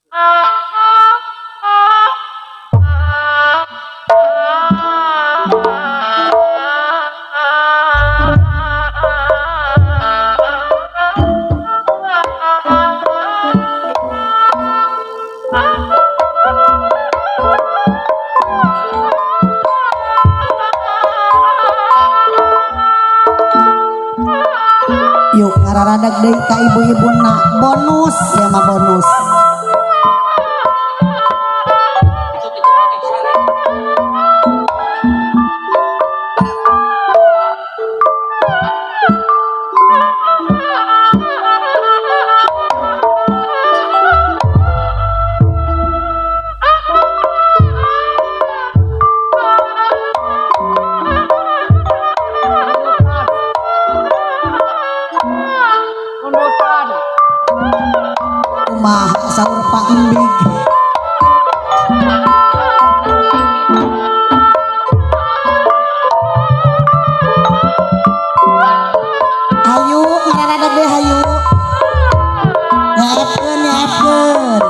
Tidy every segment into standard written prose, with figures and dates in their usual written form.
Yuk ngararadag deui ka ibu-ibuna bonus ya mah bonus. Kumaha saur Pak Embig. Hayu ngararadag deui hayu. Nyaepkeun nyaepkeun.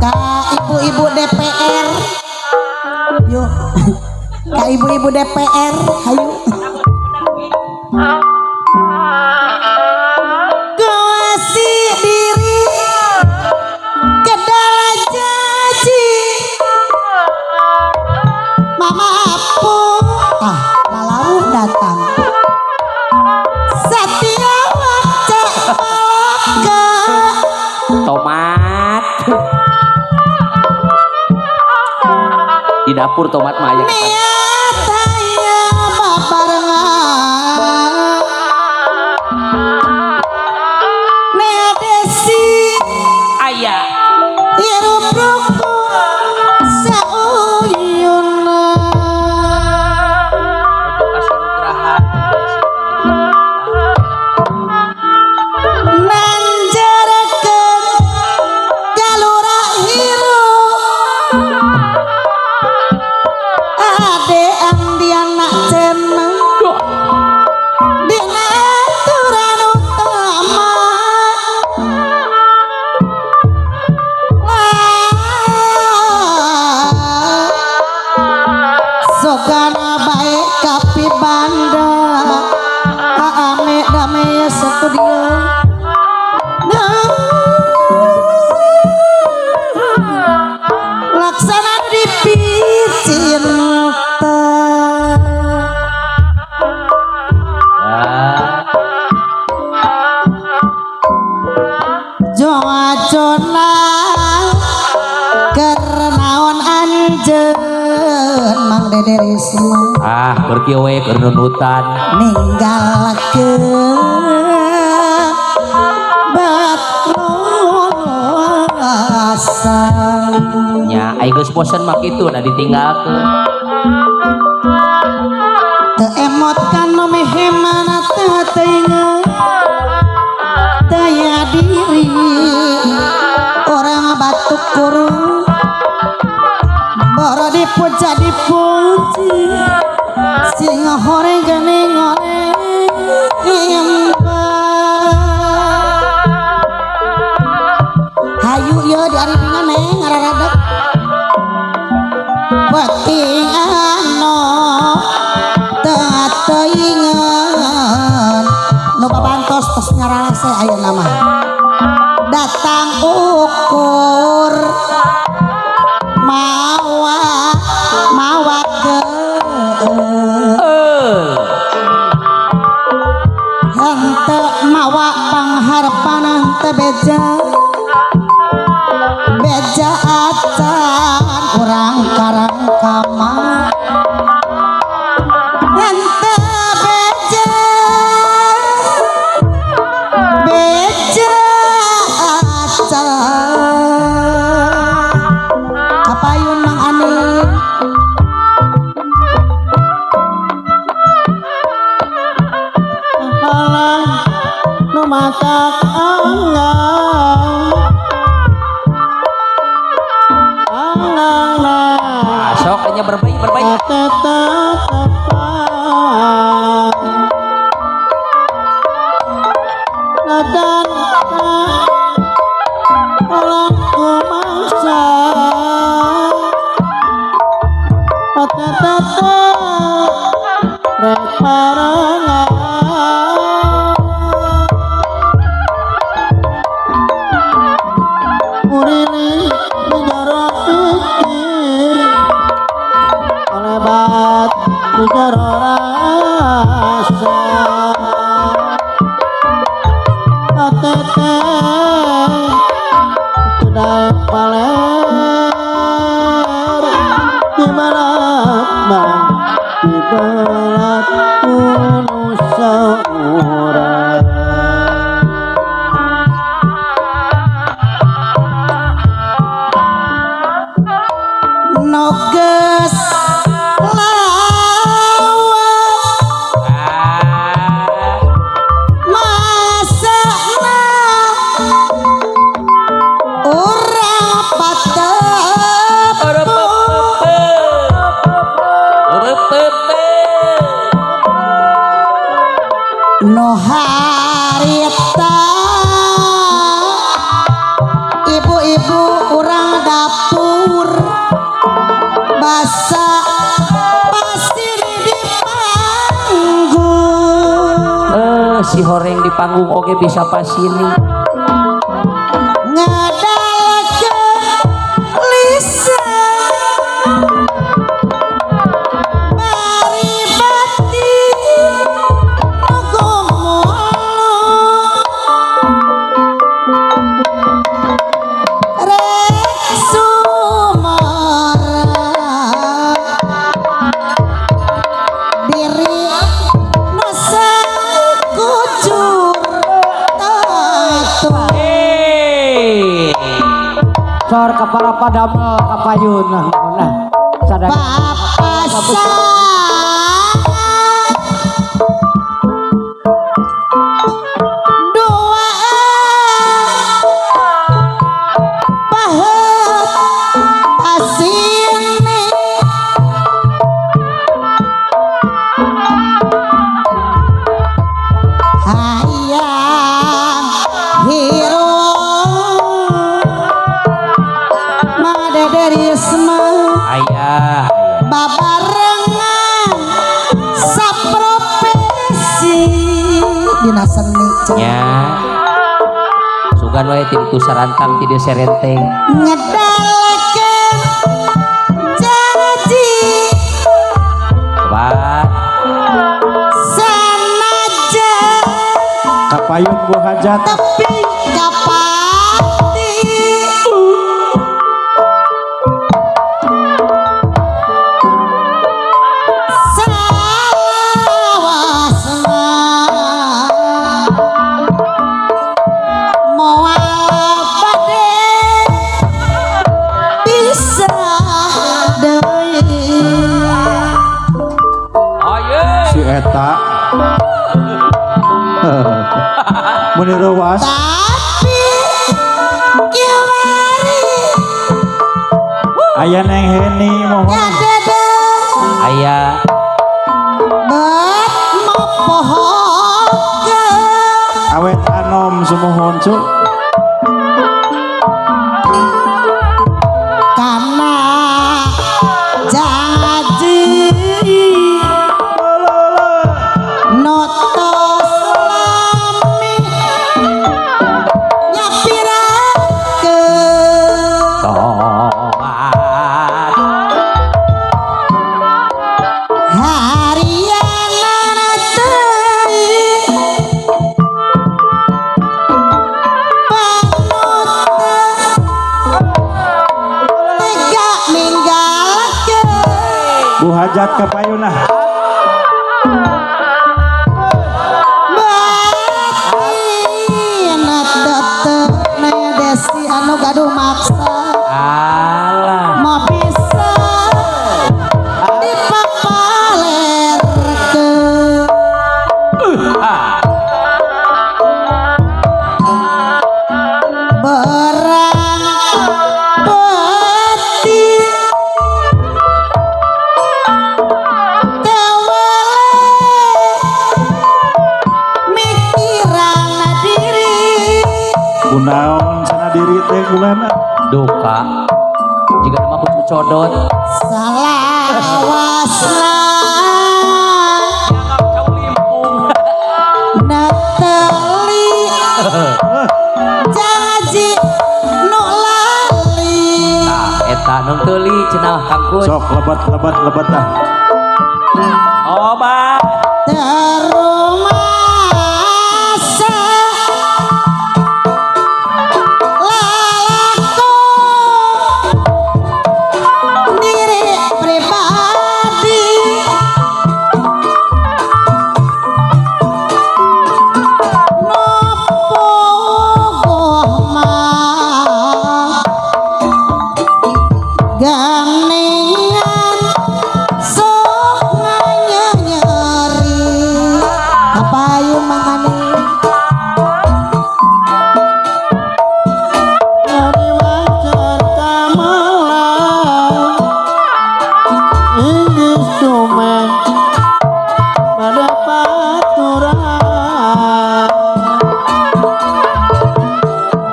Ka ibu-ibu DPR. Yuk. Ka ibu-ibu DPR hayu. Kuasi diri kedala janji mama apu lalau datang setia waktu ke Tomat di dapur tomat mah aya niat aya babarengan nedesi aya hirup rukun sauyuna kasih nugraha nanjarekeun galura hirup ade andiana cenah dina aturan utama sogana bae kapi banda ame damai studio laksana dipicin Joacona kernaon anjeun Mang Dede Risma keur kieu we keur nunutan ninggalakeun batluasan nya ai geus bosen mah kitu da ditinggalkeun teu emot kana mehemana teu teuing daya diri orang batuk kurung boro dipuja dipuji singa horeng gening goreng hayu ye di ari dina neng ngararadag penting anu teu teuingeun nu babantos tos ngarase aya nama datang ukur mawa ke henteu mawa pangharpan henteu beja acan urang karangkama henteu beja acan kapayun Mang Ani halang nu matak anggang sok nya berbaik rek parangan urili bicara pikir lebat bicara rasa atete kedai paler di barat bang di barat Nusa Urang noges no harita ibu-ibu urang dapur basa pasir di panggung si horeng di panggung oke bisa pasini ngadalake lisa sor kepala padamel kapayun nah sadaya papasan dua pahet asini hayang hiro ayah babarengan saprofesi dina seni nya sugan wae ti itu sarantang ti dieu serenteng ngedalakeun janji bat sanaja kapayun Bu Hajat tapi kapati eta menirawas tapi kiwari aya neng Heni mohon nyadada ayah bet mopohoke awet anom semohon cu karena janji notos lami nyapirake tobat hariana teuing panut tega ninggalake Bu Hajat kapayunah Desi anu gaduh maksa alah mau bisa dipapalerke berang peti tewale mikiran diri kunaon sana diri teh gulana duka jika nama kucu codot salah wasna Nung tuli cenah kangkun. Sok lebat dah. Obat. terumasa lalaku diri pribadi nopo mah ganingan sok nyeri apa yuk mangane nyari wajar kamalan inggis dumen pada paturan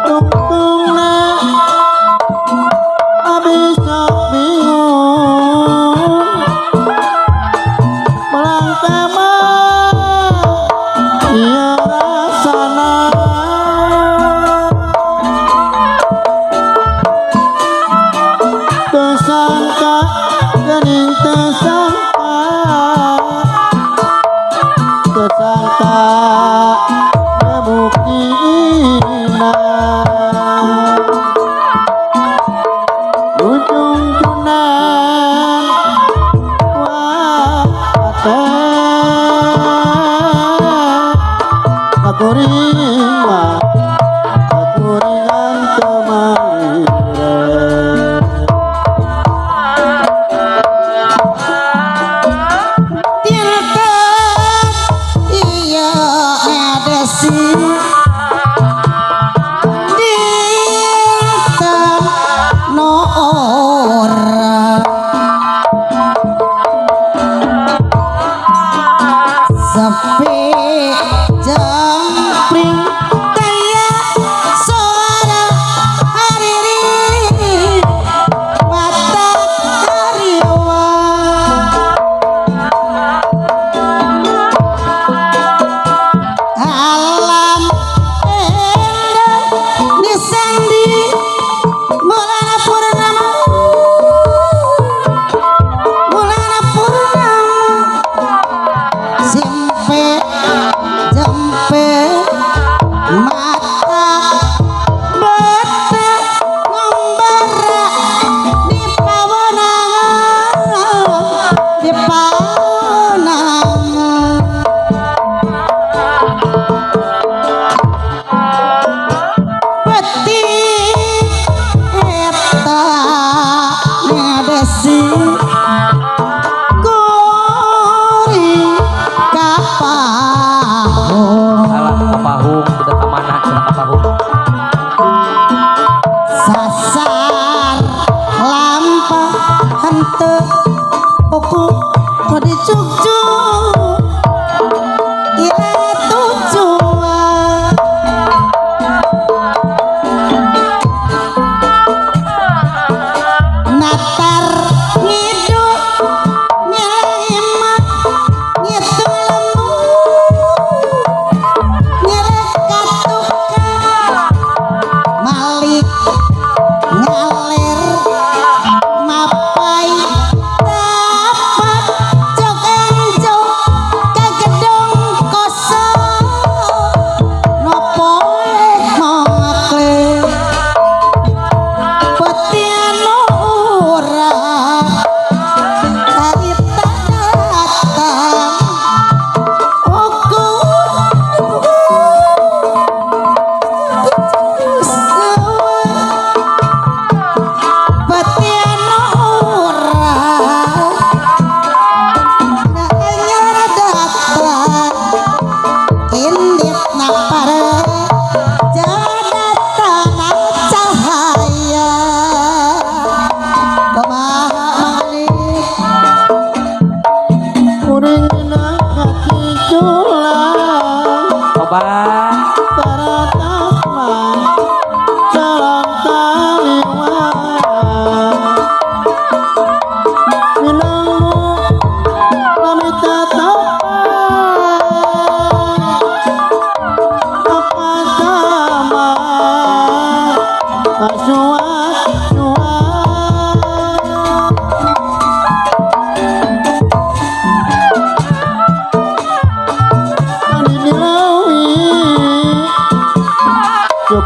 tungtungna abis bingung melangkah iya rasana tersangka gening tersangka ngebuktina ujung tunan wate akuringan temanire tilka iya edesi dilta no ora sepi jempring daya suara hariri mata karyawan alam endah disandi mulana purnama simpe jempe mata bata ngombara di pawanangan peti eta ngedesi gori kapahung Salah kapahung udah kemana?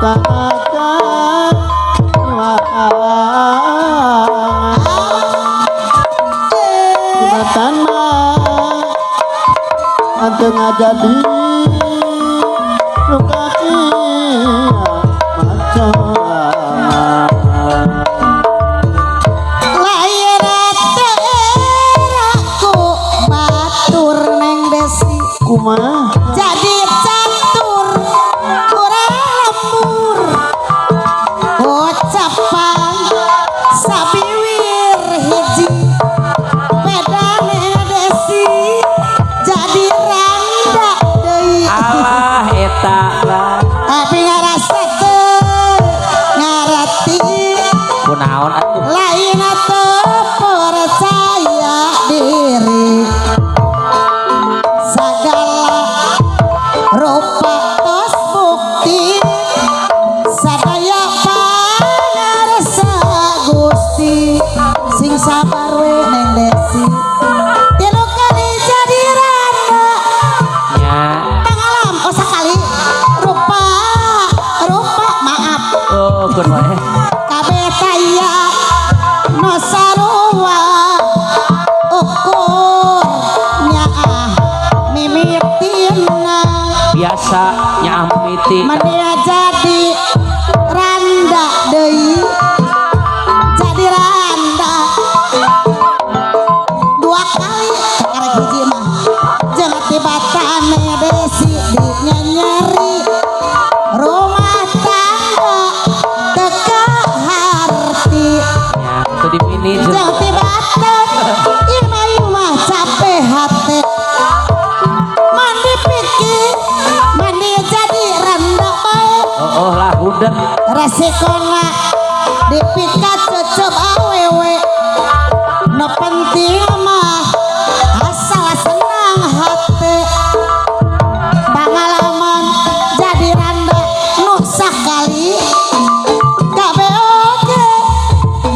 muka akan jembatan mah anteng jadi luka macam lahir aku batur neng desi kumaha jadi catur kurang lembur ucapan sabiwir hiji pedane desi jadi randa deui alah eta lah tapi ngarasa teu ngarati kunaon atuh lain teu percaya diri segala rupa tos bukti sadaya pangarsa Gusti sing sabar we neng desi tilu kali jadi randa nya pengalam oh sakali rupa maaf oh kun wae kabeh taya nu sarua ukur nyaah mimitina biasa nyaah mimiti mania jadi randa deui jadi randa dua kali karek hiji mah jeung tibatane desi di nyeri rumah tangga teka harti nya teu dipini jeung jeung tibatan ieu mah capek hate mandi pikir mandi jadi randa bae oh lah udah resikona dipikat cecep awewe no penting mah asal senang hati pengalaman jadi randa nu sakali kabe oge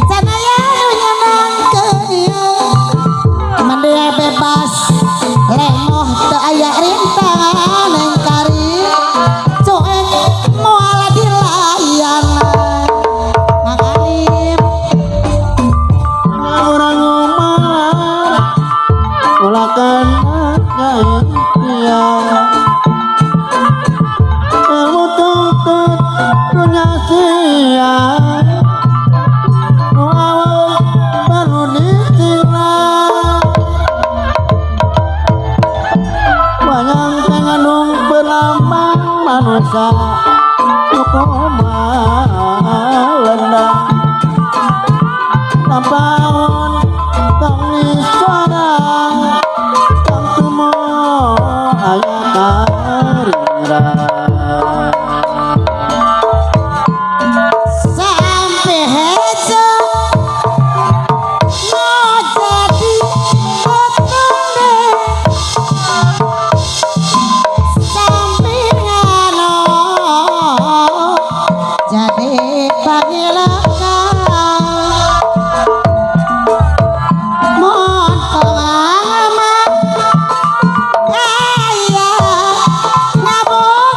sanaya nu nyenangkeun ieu mandia bebas lemoh teu aya rintangan neng kari cuek moal dilayanan mangalip orang ngomong ulakan ya kamu tuntut punya siang nu awal baru ditinggal banyak penganung berlambang manusia koma lendang tampahon tangis suara kang tumo aya karingrang sampai hejo mau jadi otonde sampingano jadi pangilaka mohon pengalaman kaya nabung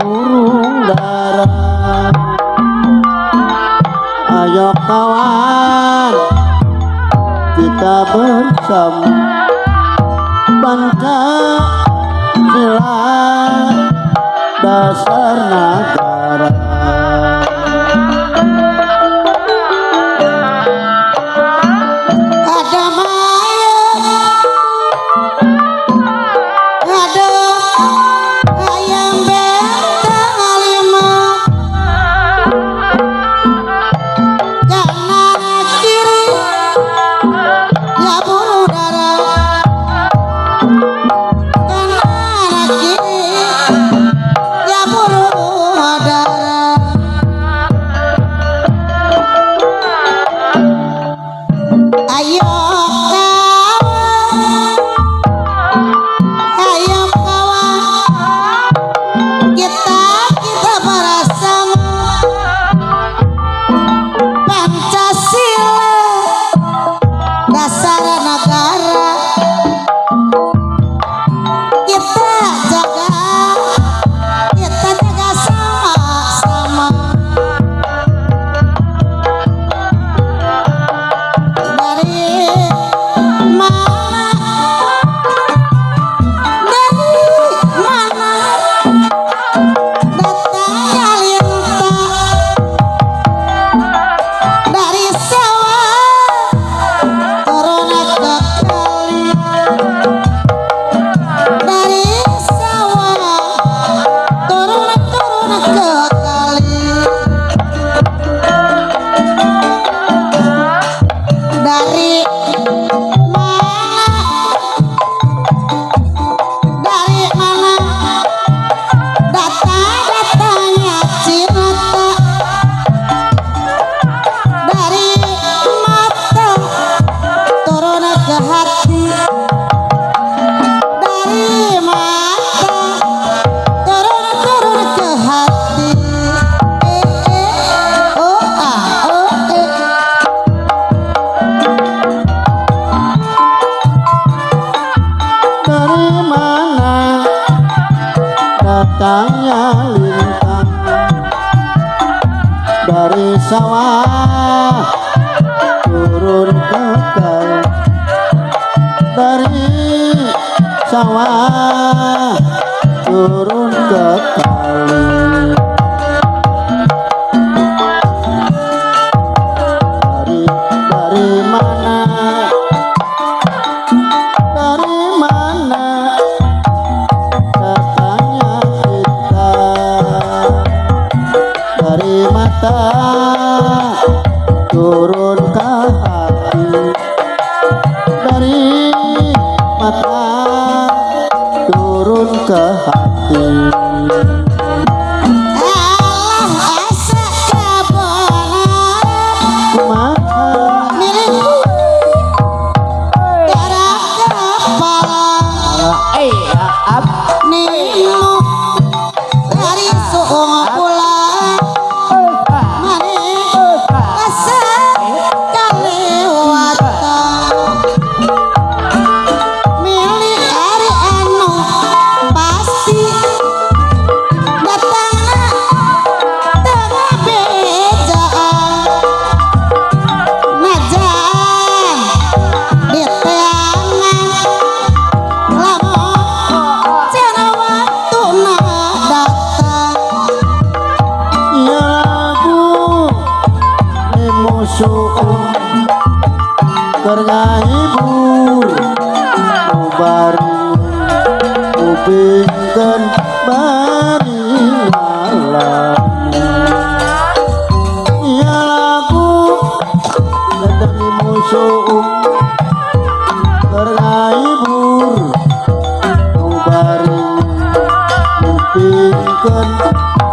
burung dara. Ayo kawan kita bersama Pancasila dasar negara. Ada mayat, ada ayam bentang lima, kanan kiri ya bunuh dara, kanan kiri ya bunuh dara. Ayo kawan, kita bersama Pancasila dasar negara. Kita jaga sama-sama. Dari mana datangnya lintah, dari sawah turun ke kali, dari sawah turun ke kali. Dari mana datangnya cinta, dari mata turun ke hati, dari mata turun ke hati. Oh ah oh Dari mana datangnya lintang, dari sawah turun ke kali, dari sawah turun ke kali. Dari mana datangnya cinta, dari mata turun ke hati, dari mata turun ke hati. Allah asa kebenaran kumaha milikku darah kepala. Nino dari suung pulang manis rasa kalewatan, milik hari anu pasti datangna tengah bejaan, najan di teangan lamun cenah waktuna datang. Ya lagu musuh terngahibur ubari ubingkeun bari malam. Ya lagu dadani musuh terngahibur ubari ubingkeun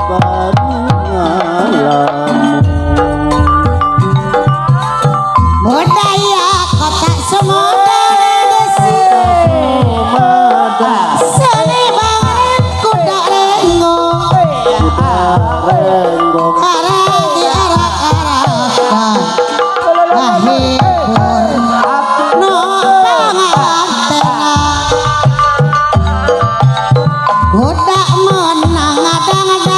bari malam. Budaya kota Sumedang Desi seni bangun kuda renggong, arah diarah-arahkan ngahibur no pangantena. Kuda menang ngadang-ngadang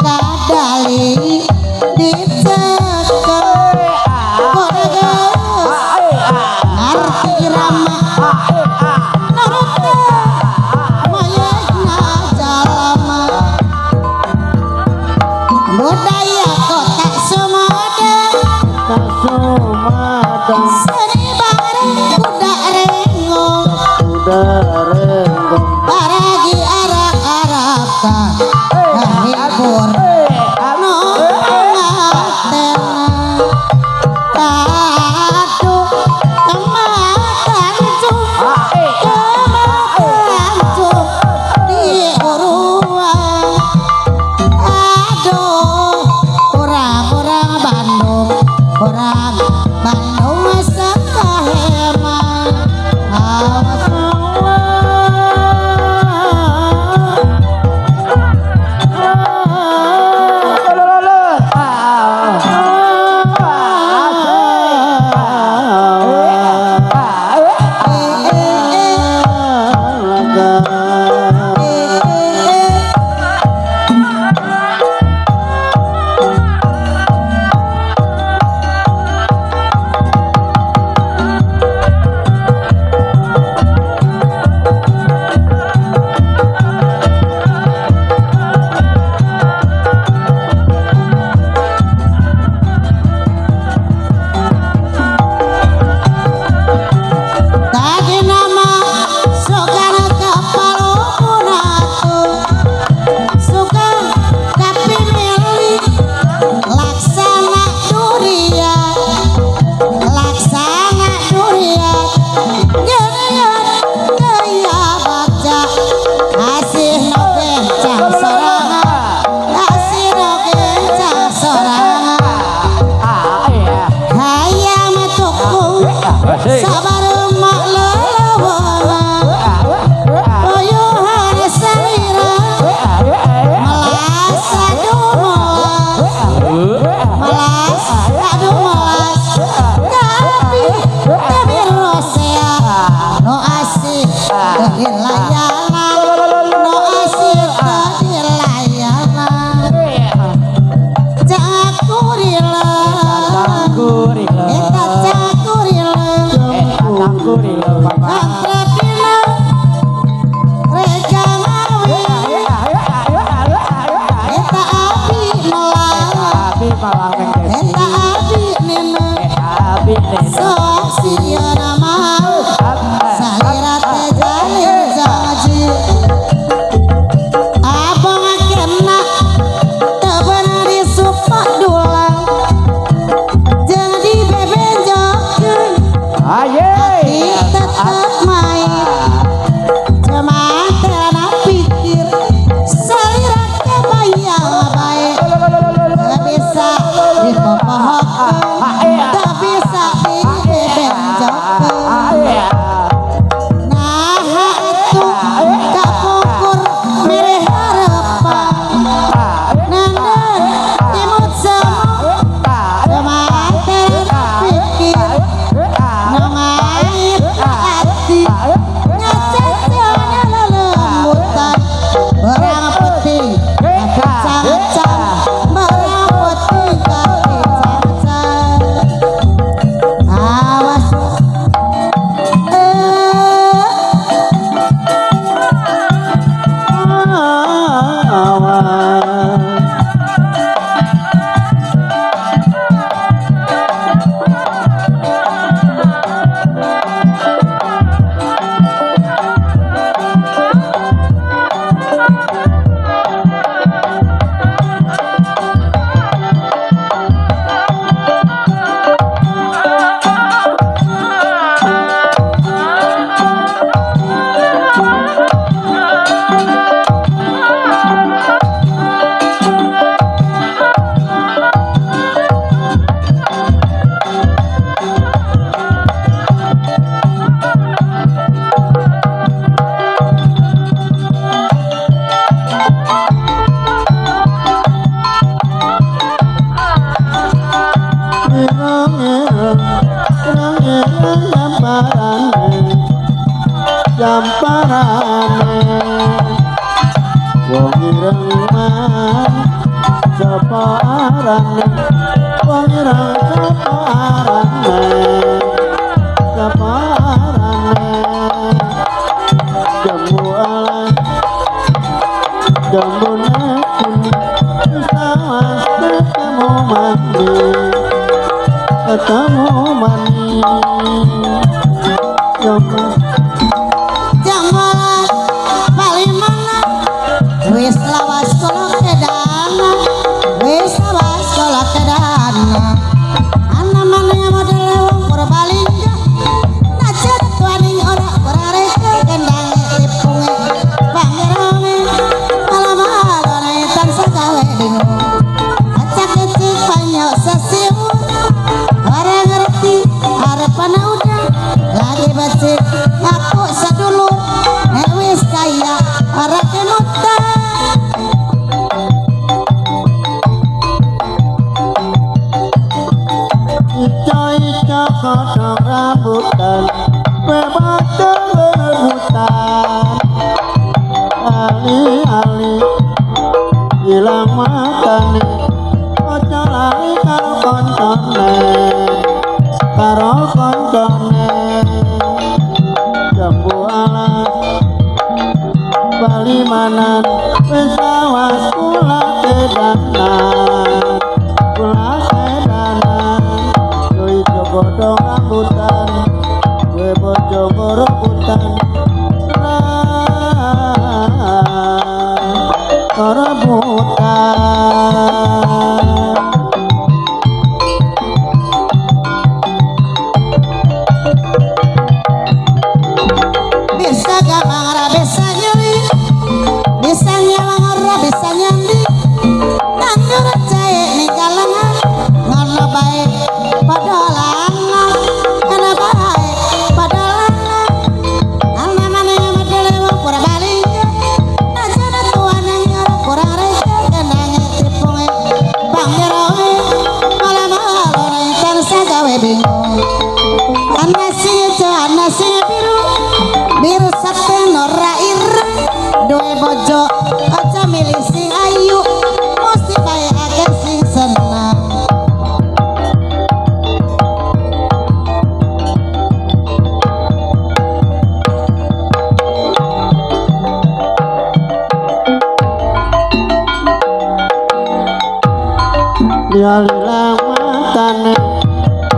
kadali dicekel koreges ngerti irama nurutna mayana jalama budaya kota Sumedang seni bareng kuda renggong paragi arak-arakan hibur no ngatena aduh kematan cum di uruan aduh orang-orang Bandung masak kaheman awas sabar emak lelewala boyuhan salira melas aduh melas tapi rosea no asik kehilayanan no asik kehilayanan cakurila eta cakurila Antrepina Reja Ngawi Eta abi melang Eta abi nene Sok sieuna mah salira teh jalil jaji abang kena teu bener disupak dulang jadi bebenjokeun tetap main cuma tena pikir salira kebayang baik tak bisa dipopohkeun tak bisa dibebenjokeun nah atuh kapungkur mere harapan nandan imut semu cuma tena pikir nongait hati ngacetnya lelembutan barang putih kacang-kacang barang putih kacang-kacang awas jamparane wong ireng mah arane pangirang sapa arane jambu alas jambu nekun sawas ketemu mani jambu Jambalan Balimana wis lawas kala kedana wis lawas kala kedana ana mane model wong Purbalingga najan tuaning ora berareke gendang tipunge pangerone alamalone tansah gawe bingung acak ecik banyak sesiwu ora ngerti arepana udah lagi becik aku sedulur wis kaya ora kemutan ica-ica kodong rambutan bebaca rebutan ali-ali ilang matane ojo lali karo koncone jambu alas Balimanan wis awas kula kedanan yo ijo godhong rambutan kowe bojo rebutan rebutan bisa gamang ora bisa nyeri bisa nyawang ora bisa nyandi tandur cae ning kalengan ngono bae padha lanang ana bae padha lanang ana mane medele wong Purbalingga ajana tuane ora kurang rese kendange tipunge pangerowe malam-malam tansah gawe bingung ana sing biru saten ora ireng duwe bojo aja milih sing ayu mesti bae akeh sing seneng lilang matane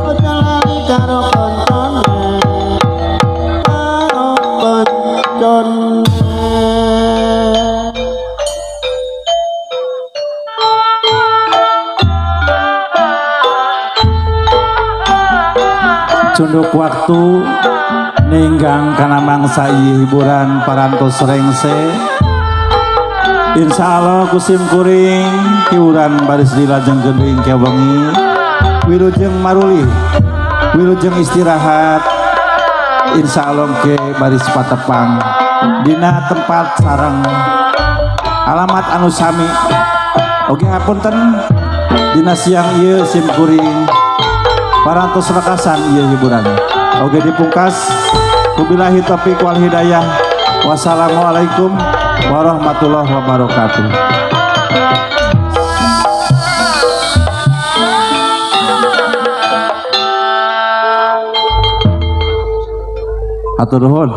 ojo lali karo koncone Cunduk waktu ninggang kana mangsa ieu hiburan parantos rengse Insya Allah kusim kuring hiburan baris dilajeng gending kewengi wilujeng maruli wilujeng istirahat Insya Allah ke baris patepang dina tempat sarang alamat anu sami oke hapunten dina siang ieu sim kuring parantos rekasan ieu hiburan oke dipungkas wabillahi taufiq wal hidayah wassalamualaikum warahmatullahi wabarakatuh. Atur nuhun.